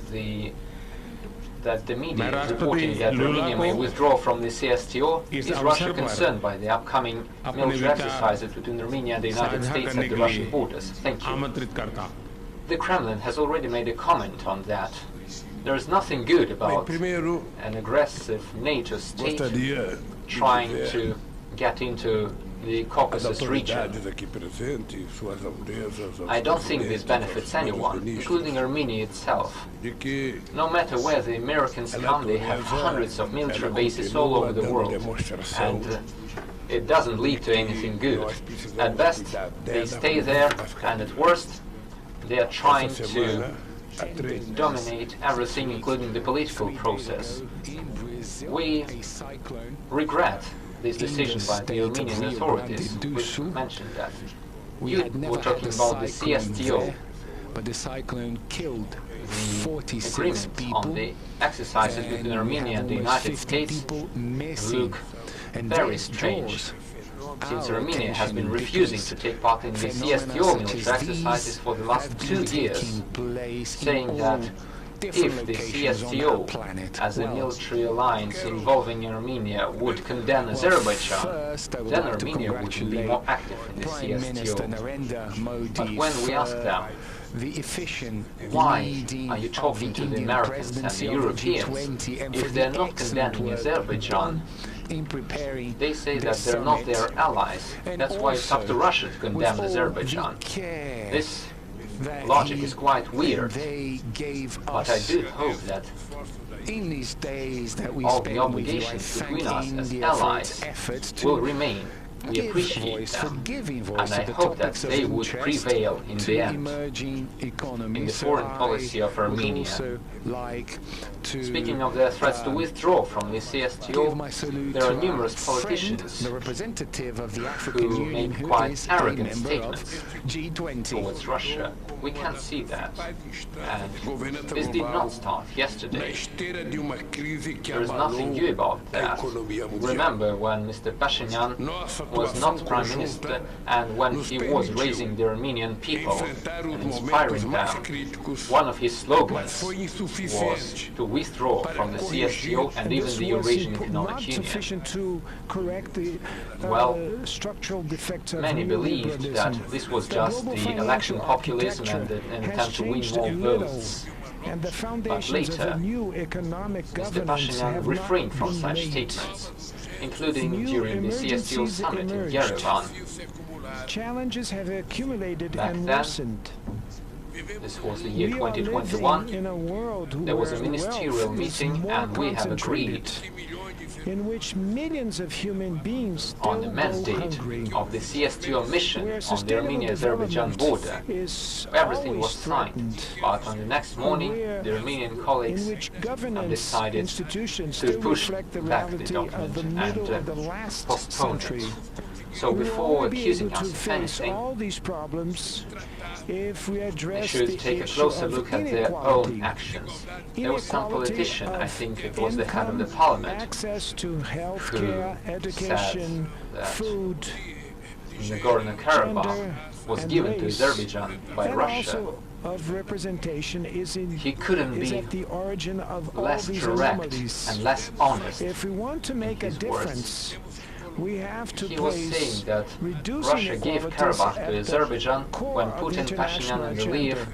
that the media is reporting that Armenia may withdraw from the CSTO, is Russia concerned by the upcoming military exercises between Armenia and the United States at the Russian borders? Thank you. The Kremlin has already made a comment on that. There is nothing good about an aggressive NATO state trying to get into the Caucasus region. I don't think this benefits anyone, including Armenia itself. No matter where the Americans come, they have hundreds of military bases all over the world, and it doesn't lead to anything good. At best, they stay there, and at worst, they are trying to dominate everything, including the political process. We regret this decision by the Armenian authorities, which mentioned that. You were talking about the CSTO, but the cyclone killed 46 agreement people on the exercises between Armenia and the United States look very strange, since Armenia has been refusing to take part in the CSTO military exercises for the last 2 years, saying that if the CSTO, as a military alliance involving Armenia, would condemn Azerbaijan, then Armenia would be more active in the CSTO. But when we ask them, why are you talking to the Americans and the Europeans if they're not condemning Azerbaijan? They say that they're not their allies. That's why it's up to Russia to condemn Azerbaijan. This logic is quite weird, but I do hope that all the obligations between us as allies will remain. We appreciate them, and I hope that they would prevail in the end in the foreign policy of Armenia. Speaking of their threats to withdraw from the CSTO, there are numerous politicians who make quite arrogant statements towards Russia. We can't see that, and this did not start yesterday. There is nothing new about that. Remember when Mr. Pashinyan was not Prime Minister, and when he was raising the Armenian people and inspiring them, one of his slogans was to withdraw from the CSTO and even the Eurasian Economic Union. Well, many believed that this was just the election populism and an attempt to win more votes. But later, Mr. Pashinyan refrained from such statements, including during the CSTO Summit in Yerevan. Challenges have accumulated and Back worsened. then, this was the year 2021, there was a ministerial meeting and we have agreed in which millions of human beings on the mandate of the CSTO mission on the Armenia-Azerbaijan border. Everything was signed, but on the next morning the Armenian colleagues have decided to push back the document and postpone it. So before accusing us of anything, they should take a closer look at their own actions. There was some politician, I think it was the head of the parliament, who said that Nagorno-Karabakh was given to Azerbaijan by Russia. He couldn't be less direct and less honest in his words. He was saying that Russia gave Karabakh to Azerbaijan when Putin, Pashinyan and Aliyev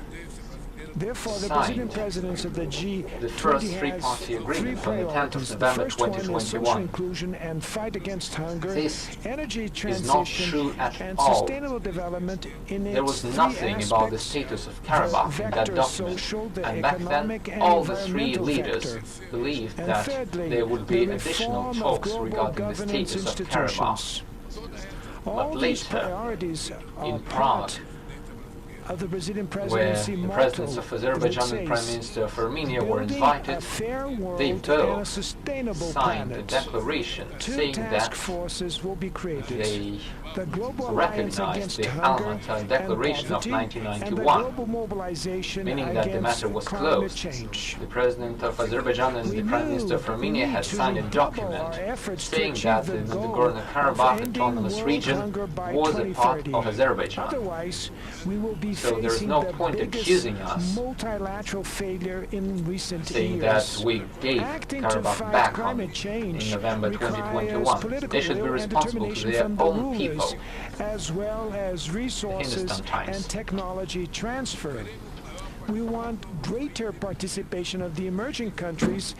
Therefore, the Brazilian signed presidency of the G20 the first has three-party three agreement on the 10th of priorities. The November first one is social 2021. inclusion and fight against hunger, This energy is not transition, true at and all. sustainable development in There was its three nothing about the aspects: status of the Karabakh in that vector document, social, the and back then economic, and all the three environmental leaders vector. believed And that thirdly, there would be the additional reform of talks global regarding the governance status of institutions. Karabakh. All But these later, priorities are in part Prague, of the Brazilian where presidency the motto, presidents of Azerbaijan and which Prime says, Minister of Armenia were "Building invited, a fair world they and a both sustainable signed a planet." declaration Two saying task that forces will be created: they the Global Alliance recognized Against the Hunger Almaty and Declaration of Poverty and the 1991, Global Mobilization meaning that the Against matter was Climate closed. Change. The President of Azerbaijan and We the Prime knew Minister of we Armenia need had to signed a redouble document our efforts to saying achieve that the the goal Nagorno-Karabakh of autonomous ending region world hunger by was a part 2030. of Azerbaijan. Otherwise, we will be So there is facing no the point biggest accusing us, multilateral failure in recent saying years. that we gave Acting to Karabakh fight back on climate in change November requires 2021. political They should be will and responsible to determination their from the own rulers, people. as well as resources Hindustan Times. and technology transfer. We want greater participation of the emerging countries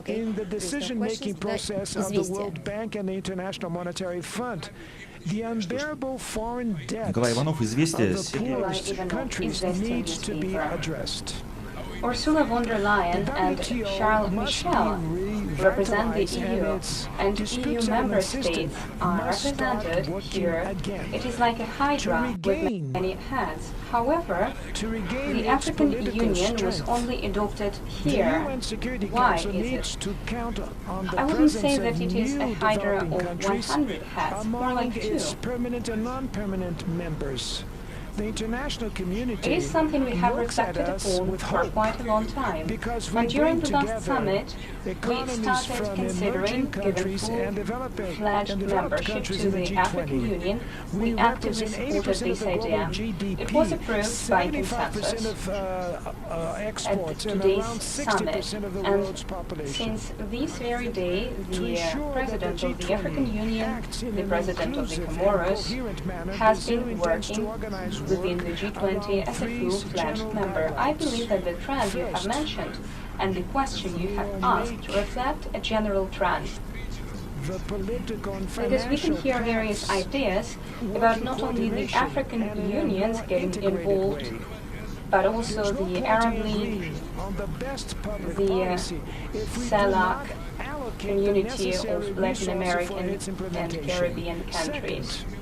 in the decision-making process of the World Bank and the International Monetary Fund. The unbearable foreign debt Николай Иванов, «Известия». of the poorest countries needs to be addressed. Ursula von der Leyen and Charles Michel represent the EU, and EU member states are represented here. It is like a hydra with many heads. However, the African Union was only adopted here. Why is it? I wouldn't say that it is a hydra of 100 heads, more like 2. Permanent and non-permanent members. The international community It is something we have looks at reflected us upon with for hope, quite a long time. because we But during bring the last together summit, we economies started from considering emerging giving countries and developed full-fledged membership countries to in the the African G20. Union. We We actively represent supported 80% of this the global idea. GDP, It was approved by 75% consensus of at exports, and today's around summit. 60% of the And world's population. since this very day, To the ensure that President the of the G20 African Union, acts in the an President of the inclusive and Comoros, coherent manner, has Brazil been intends to working organize within work the G20 as a around full-fledged general member. I guidelines. believe that the trend you have First, mentioned and the question you have asked reflect a general trend. the political and Because we can financial hear various paths ideas work about in not only the coordination African and in a unions more getting integrated involved, way. but also There's no the point Arab in League, agreeing on the best public the policy if we do CELAC not allocate the community necessary of Latin resources American for its and implementation. Caribbean countries. Second,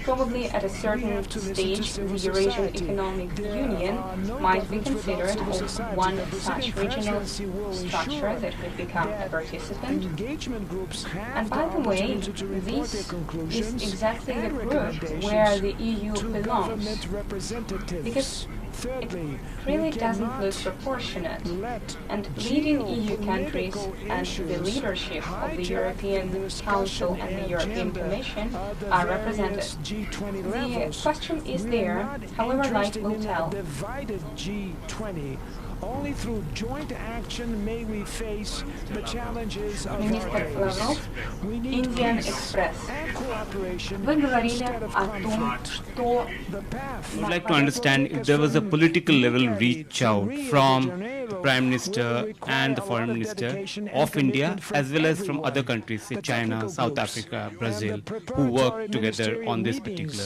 Probably at a certain have to listen to stage, civil the Eurasian society. Economic There Union are no might be governments without considered civil as society. one The Brazilian such regional presidency will structure ensure that could become a that participant. engagement groups have And by the way, opportunity to report their this conclusions is exactly the and group recommendations where the EU to belongs. government representatives. Because Thirdly, it really we doesn't cannot look proportionate. let And leading EU countries geopolitical and the issues leadership of the hijack European the discussion Council and the European agenda Commission of the are various represented. G20 The levels. question is We are there, not however light interested will in tell. a divided G20. Only through joint action may we face the challenges of our Министр days. Lavrov, We need Indian peace Express. and cooperation Вы говорили instead of о том, conflict. что The path I would like to understand if there was a political level reach out from the Prime Minister and the Foreign Minister of India as well as from other countries, say China, South Africa, Brazil, who work together on this particular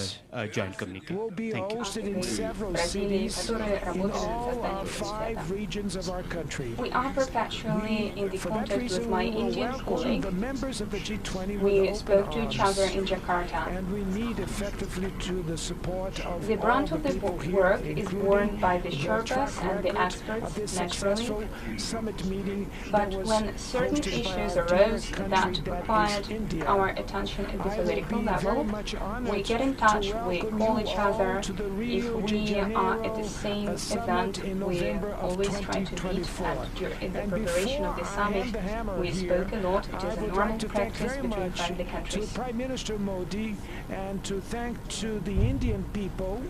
joint communique. Will be Thank you. hosted in several Бразилии, cities которые in работают над all our созданием 5 университета. regions of our country. We are perpetually in the For that contact reason, with my we will Indian welcome colleague. the members of the G20 with We open spoke to each other arms. in Jakarta. And we need effectively to the support of The all brunt the of the people here, work is including borne by the the Sherpas track and the record experts, of this naturally. successful summit meeting But that was when certain hosted by issues our dear arose country that is required India. our attention at the I will political be level, very much honored we get in to touch, we welcome call you each all other. to the If Rio de we are at the Janeiro, same summit event, in we November of always try to meet, 2024. and in the And preparation of the before I summit, hand the hammer we here, spoke a lot. It I is a would normal like to thank practice very between much friendly to countries. Prime Minister Modi and to thank to the Indian people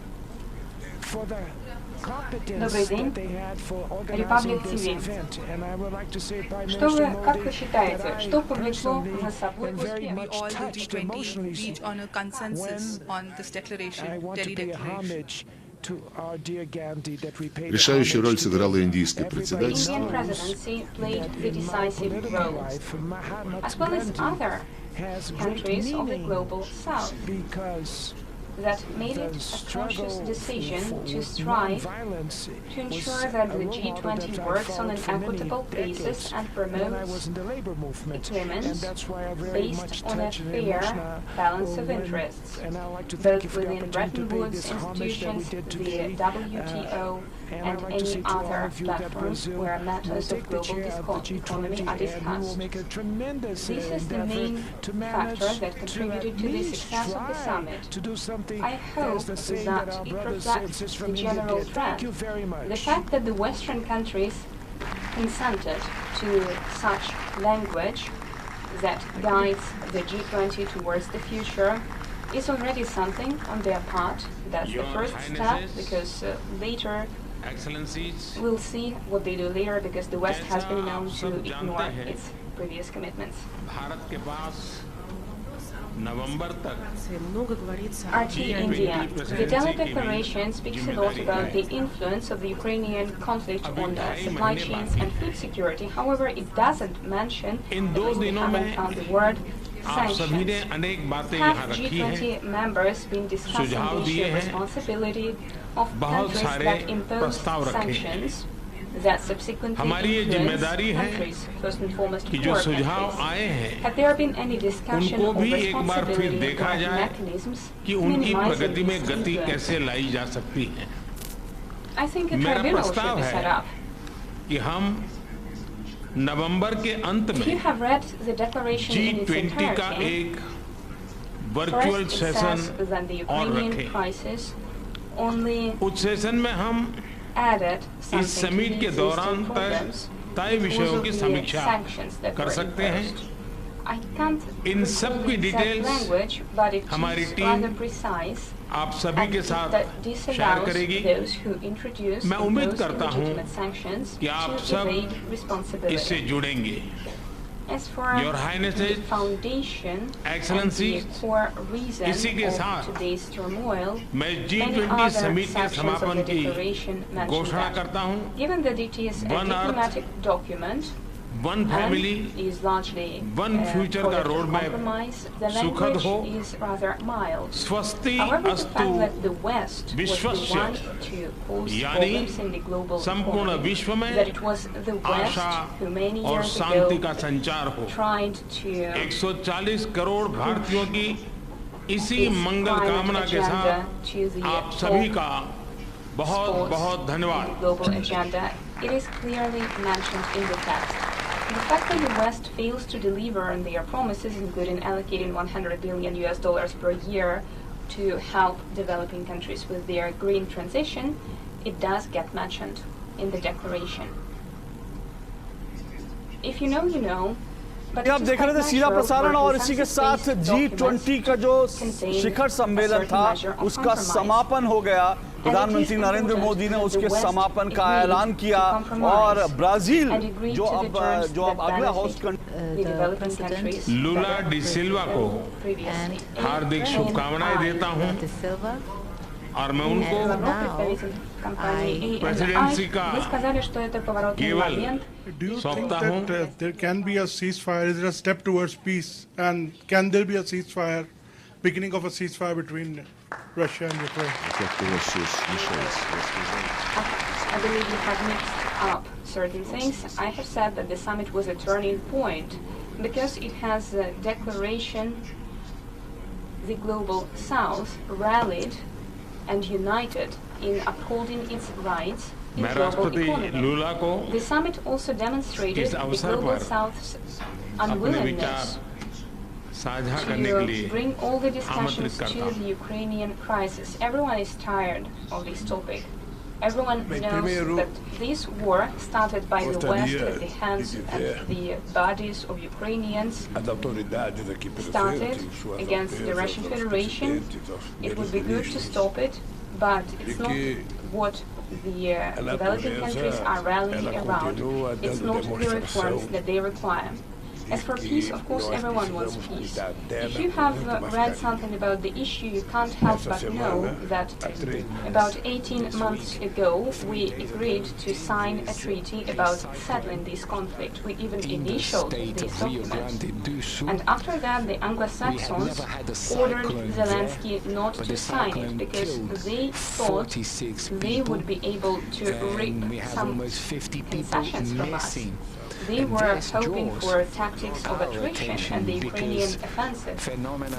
for the competence Добрый день. that they had for organizing Republic this TV. event. And I would like to say, Prime Что Minister вы, как Modi, вы считаете, that что I повлекло personally за собой am very успех? much all touched the G20 emotionally reach on a consensus when on this declaration, I want Delhi to pay Declaration. homage to our dear Gandhi that we pay Решающую роль сыграло индийское The председательство. Indian presidency played the decisive role, as well as other countries of the global south, that made it a conscious decision to strive to ensure that the G20 works on an equitable basis and promotes agreements based on a fair balance of interests, both within Bretton Woods institutions, the WTO, and any other platforms where matters of global economy are discussed. This is the main factor that contributed to the success of the summit. I hope that it reflects the general trend. The fact that the Western countries consented to such language that guides the G20 towards the future is already something on their part. That's the first step, because later we'll see what they do later, because the West has been known to ignore its previous commitments. RT India. The Delhi Declaration speaks a lot about the influence of the Ukrainian conflict on supply chains and food security. However, it doesn't mention, at least we haven't found the word, sanctions. Have G20 members been discussing the shared responsibility of countries that impose sanctions that subsequently influence countries, first and foremost poor countries? Have there been any discussion of responsibility or mechanisms to minimize this influence? I think a tribunal should be set up. If you have read the declaration in its entirety, first it says that the Ukrainian crisis only added something to the existing problems because of the sanctions that were imposed. I can't recall the exact language, but it is rather precise, and that disallows those who introduce illegitimate sanctions to evade responsibility. As for the foundation and the core reason of today's turmoil, many other sections of the declaration mention that. Given that it is a diplomatic document and is largely compromise, the language is rather mild. However, the fact that the West was the one to cause problems in the global economy, that it was the West who many years ago tried to इसी मंगल कामना के साथ आप सभी का बहुत बहुत धन्यवाद. Global agenda, it is clearly mentioned in the text. The fact that the West fails to deliver on their promises, including allocating $100 billion per year to help developing countries with their green transition, it does get mentioned in the declaration. If you know, you know. आप देख रहे थे सीधा प्रसारण, और इसी के साथ G20 का जो शिखर सम्मेलन था उसका समापन हो गया. प्रधानमंत्री नरेंद्र मोदी ने उसके समापन का ऐलान किया, और ब्राजील जो अब अगला होस्ट लूला डी सिल्वा को हार्दिक शुभकामनाएं देता हूं, और मैं उनको प्रेसिडेंसी का केवल सौंपता हूं. There can be a ceasefire. Is there a step towards peace? And can there be a ceasefire, beginning of a ceasefire between Russia and Ukraine? I believe you have mixed up certain things. I have said that the summit was a turning point because it has a declaration. The global south rallied and united in upholding its rights in global economy. The summit also demonstrated the global south's unwillingness to bring all the discussions to the Ukrainian crisis. Everyone is tired of this topic. Everyone knows that this war started by the West at the hands and the bodies of Ukrainians, started against the Russian Federation. It would be good to stop it, but it's not what the developing countries are rallying around. It's not the reforms that they require. As for peace, of course, everyone wants peace. If you have read something about the issue, you can't help but know that about 18 months ago, we agreed to sign a treaty about settling this conflict. We even initialed this document. And after that, the Anglo-Saxons ordered Zelensky not to sign it because they thought they would be able to reap some concessions from us. They were hoping for tactics of attrition and the Ukrainian offensive.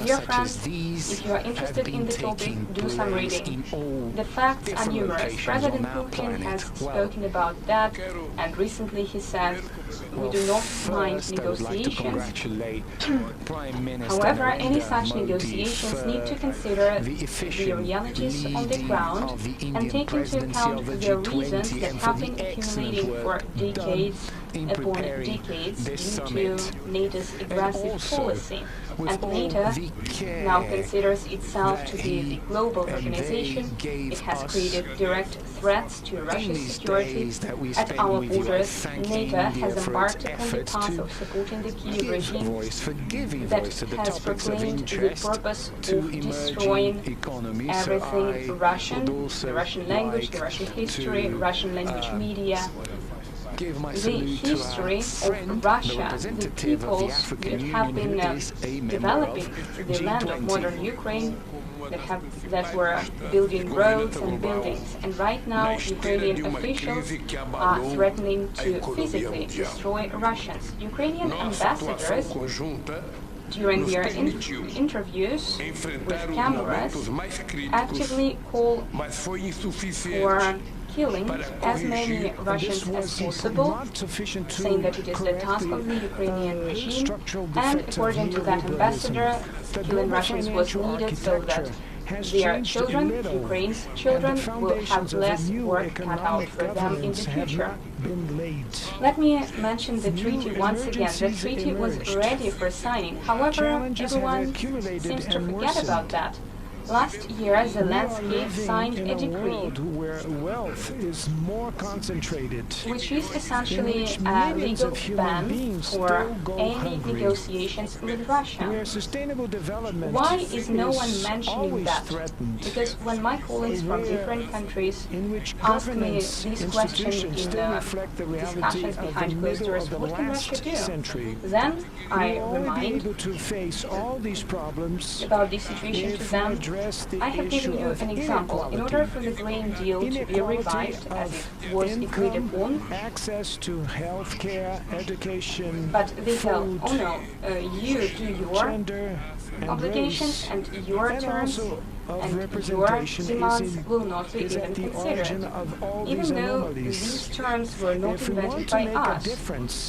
Dear friends, if you are interested in the topic, do some reading. The facts are numerous. President Putin has spoken about that, and recently he said, we do not mind negotiations. However, any such negotiations need to consider the realities on the ground and take into account the reasons that have been accumulating for decades upon decades due to NATO's aggressive policy. And NATO now considers itself to be the global organization. It has created direct threats to Russia's security. At our borders, NATO has embarked upon the path of supporting the Kyiv regime that has proclaimed the purpose of destroying everything Russian, the Russian language, the Russian history, Russian language media. The history of Russia, the peoples that have been developing the land of modern Ukraine, that were building roads and buildings. And right now, Ukrainian officials are threatening to physically destroy Russians. Ukrainian ambassadors, during their interviews with cameras, actively call for killing as many Russians as possible, saying that it is the task of the Ukrainian regime, and according to that ambassador, killing Russians was needed so that their children, Ukraine's children, will have less work cut out for them in the future. Let me mention the treaty once again. The treaty was ready for signing. However, everyone seems to forget about that. Last year, Zelensky signed a decree which is essentially a legal ban for any negotiations with Russia. Why is no one mentioning that? Because when my colleagues from different countries ask me this question in the discussions behind closed doors, what can Russia do? Then I remind about this situation to them. I have given you an example. In order for the Green Deal to be revived as it was agreed upon, access to health care, education, but they tell, oh no, you do your obligations and your terms and your demands will not be even considered. Even though these terms were not invented by us,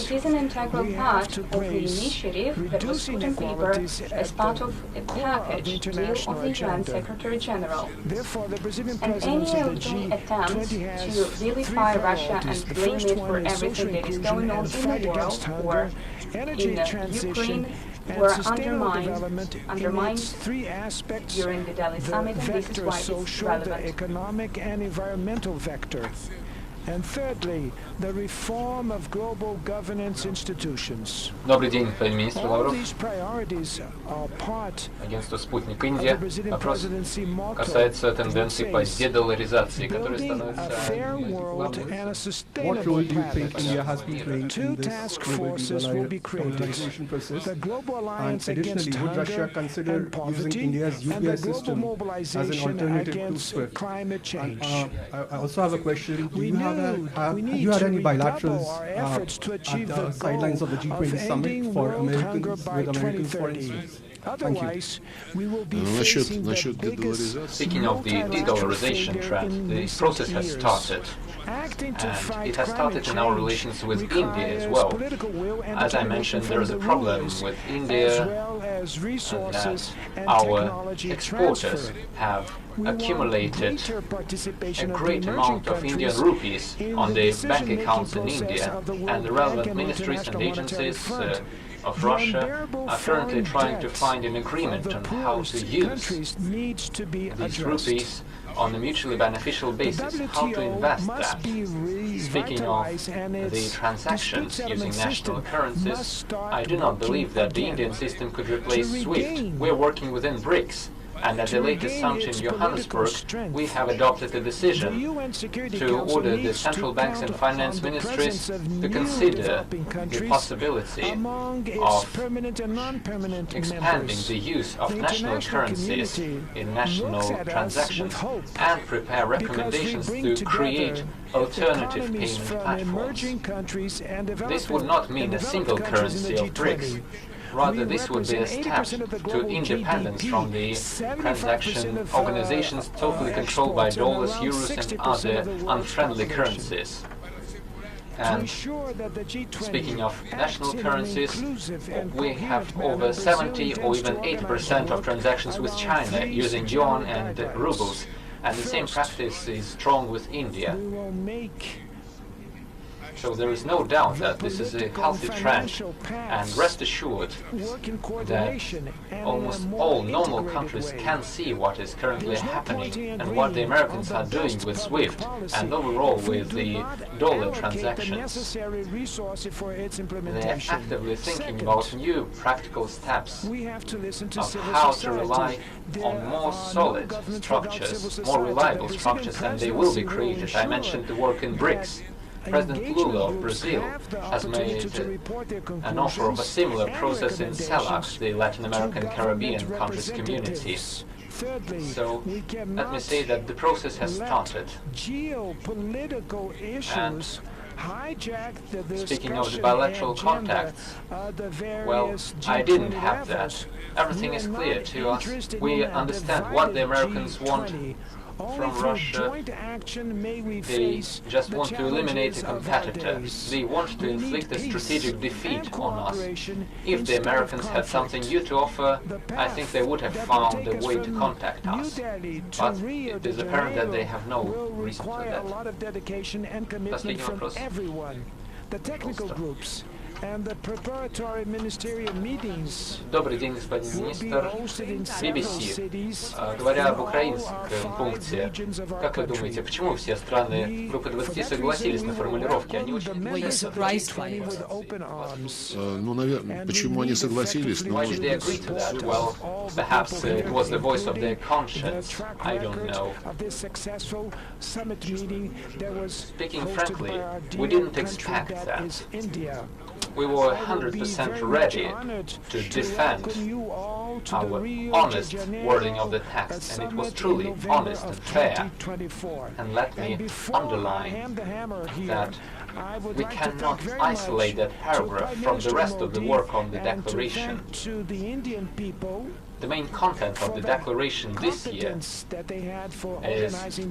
it is an integral part of the initiative that was put on paper as part of a package deal of the UN Secretary General. And any little attempt to vilify Russia and blame it for everything that is going on in the world or in Ukraine were undermined three aspects during the Delhi Summit, and this is why it's social, relevant. the economic and environmental vector. And thirdly, the reform of global governance institutions. Добрый день, премьер-министр Лавров. All these priorities are part Агентство «Спутник Индия». of the Brazilian Вопрос presidency motto касается тенденций по says, дедоларизации, которые building a становятся fair world and a sustainable planet. Two task forces will be created. The Global Alliance Against Hunger and Poverty and the Global Mobilization Against Climate Change. I also have a question. Have you had any bilaterals at the sidelines of the G20 Summit for Americans, with Americans, for instance? Otherwise, we will be facing the biggest Speaking of the de-dollarization trend, the process has started. And it has started in our relations with India as well. As I mentioned, there is a problem with India that our exporters have accumulated a great amount of Indian rupees on their bank accounts in India, and the relevant ministries and agencies of Russia are currently trying to find an agreement on how to use these rupees on a mutually beneficial basis, how to invest that. Speaking of the transactions using national currencies, I do not believe that the Indian system could replace SWIFT. We're working within BRICS. And at the latest summit in Johannesburg, we have adopted a decision to order the central banks and finance ministries to consider the possibility of expanding the use of national currencies in national transactions and prepare recommendations to create alternative payment platforms. This would not mean a single currency of BRICS. Rather, this would be a step to independence from the transaction organizations totally controlled by dollars, euros, and other unfriendly currencies. And speaking of national currencies, we have over 70 or even 80% of transactions with China using yuan and rubles, and the same practice is strong with India. So there is no doubt that this is a healthy trend, and rest assured that almost all normal countries can see what is currently happening and what the Americans are doing with SWIFT and overall with the dollar transactions. They are actively thinking about new practical steps of how to rely on more solid structures, more reliable structures, and they will be created. I mentioned the work in BRICS. President Lula of Brazil has made an offer of a similar process in CELAC, the Latin American Caribbean countries community. So let me say that the process has started. And speaking of the bilateral contacts, well, I didn't have that. Everything is clear to us. We understand what the Americans want from Russia. They just want to eliminate a competitor. They want to inflict a strategic defeat on us. If the Americans had something new to offer, I think they would have found a way to contact us. But it is apparent that they have no reason for that. Speaking of process, the technical groups and the preparatory ministerial meetings. Добрый день, господин министр. BBC. Говоря об украинском пункте, как вы думаете, почему все страны группы 20 согласились на формулировки? Они очень... Ну, наверное, почему они согласились? Why did they agree to that? Well, perhaps it was the voice of their conscience. I don't know. Speaking frankly, we didn't expect that. We were 100% ready to defend our honest wording of the text, and it was truly honest and fair. And let me underline that we cannot isolate that paragraph from the rest of the work on the declaration. The main content of the declaration this year is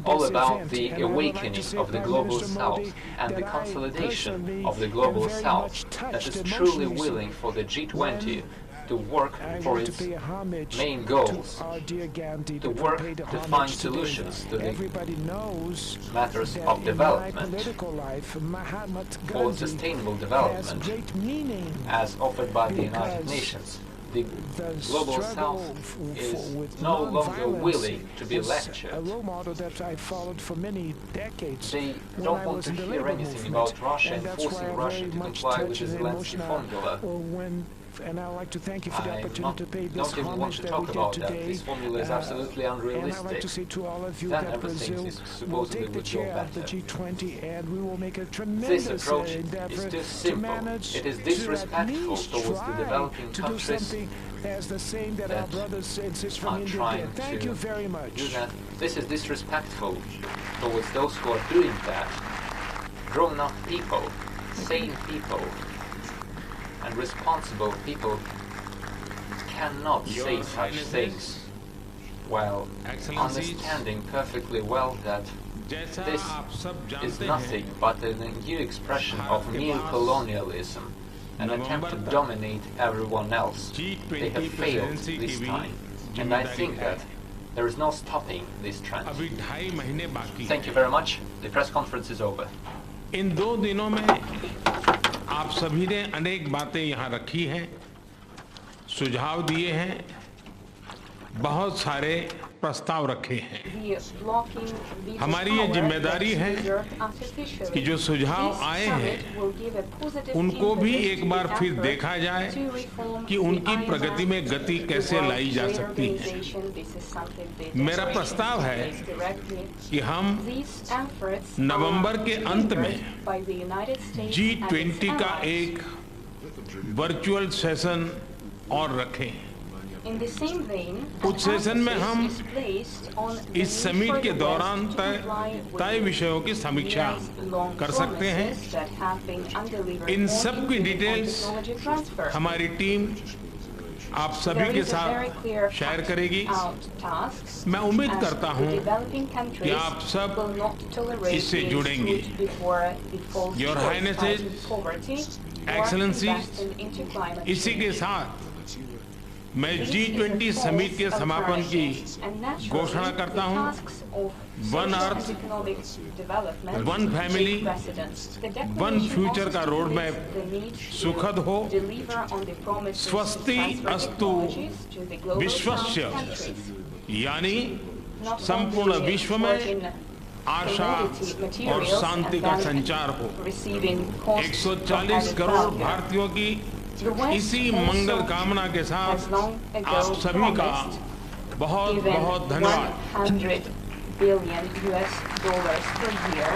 all about the awakening of the Global South and the consolidation of the Global South that is truly willing for the G20 to work for its main goals, to work to find solutions to the matters of development, or sustainable development, as offered by the United Nations. The Global South is no longer willing to be lectured. They don't want to hear anything about Russia and forcing Russia to comply with the Zelensky formula. And I'd like to thank you for the opportunity to pay this don't even want to talk about that. This formula is absolutely unrealistic. And I'd like to say to all of you that that Brazil will take the chair at the G20, and we will make a tremendous this approach endeavor is too simple. It is disrespectful towards the developing countries as the same that our brothers and sisters from India did. Thank you very much. Do that. This is disrespectful towards those who are doing that. Grown-up people, sane people, and responsible people cannot say such things while understanding perfectly well that this is nothing but a new expression of neo-colonialism, an attempt to dominate everyone else. They have failed this time, and I think that there is no stopping this trend. Thank you very much. The press conference is over. इन 2 दिनों में आप सभी ने अनेक बातें यहाँ रखी हैं, सुझाव दिए हैं, बहुत सारे प्रस्ताव रखे हैं। हमारी ये जिम्मेदारी है कि जो सुझाव आए हैं उनको भी एक बार फिर देखा जाए कि उनकी प्रगति में गति कैसे लाई जा सकती है। मेरा प्रस्ताव है कि हम नवंबर के अंत में G20 का एक वर्चुअल सेशन और रखें। उस सेशन में हम इस समिट के दौरान तय विषयों की समीक्षा कर सकते हैं। इन सब की डिटेल्स हमारी टीम आप सभी के साथ शेयर करेगी। मैं उम्मीद करता हूं कि आप सब इससे जुड़ेंगे। योर हाइनेसेस, एक्सेलेंसी, इसी के साथ मैं G20 समिट के समापन की घोषणा करता हूं। One earth, one family, one future का रोड मैप सुखद हो। स्वस्ति अस्तु विश्वस्य, यानी संपूर्ण विश्व में आशा और शांति का संचार हो। 140 करोड़ भारतीयों की इसी मंगल कामना के साथ आप सभी का बहुत बहुत धन्यवाद। $100 billion per year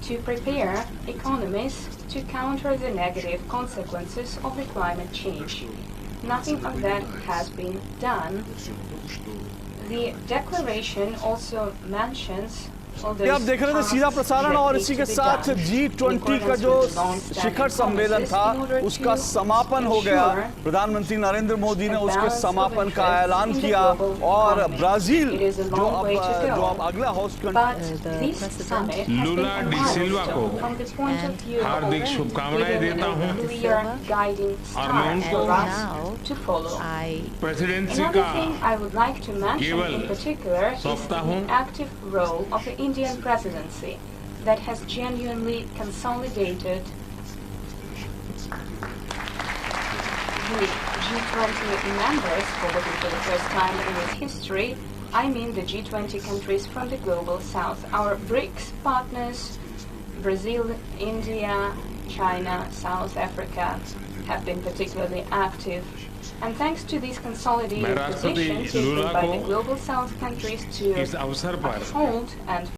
to prepare economies to counter the negative consequences of the climate change. Nothing of that has been done. The declaration also mentions आप देख रहे थे सीधा प्रसारण, और इसी के साथ G20 का जो शिखर सम्मेलन था उसका समापन हो गया। प्रधानमंत्री नरेंद्र मोदी ने उसके समापन का ऐलान किया और ब्राजील जो अब अगला होस्ट लूला डी सिल्वा को हार्दिक शुभकामनाएं देता हूं और मैं उनको प्रेसिडेंसी का केवल सौंपता हूं। Indian presidency that has genuinely consolidated the G20 members for the first time in its history. I mean the G20 countries from the global south. Our BRICS partners, Brazil, India, China, South Africa, have been particularly active. And thanks to these consolidated positions taken by the global south countries to uphold and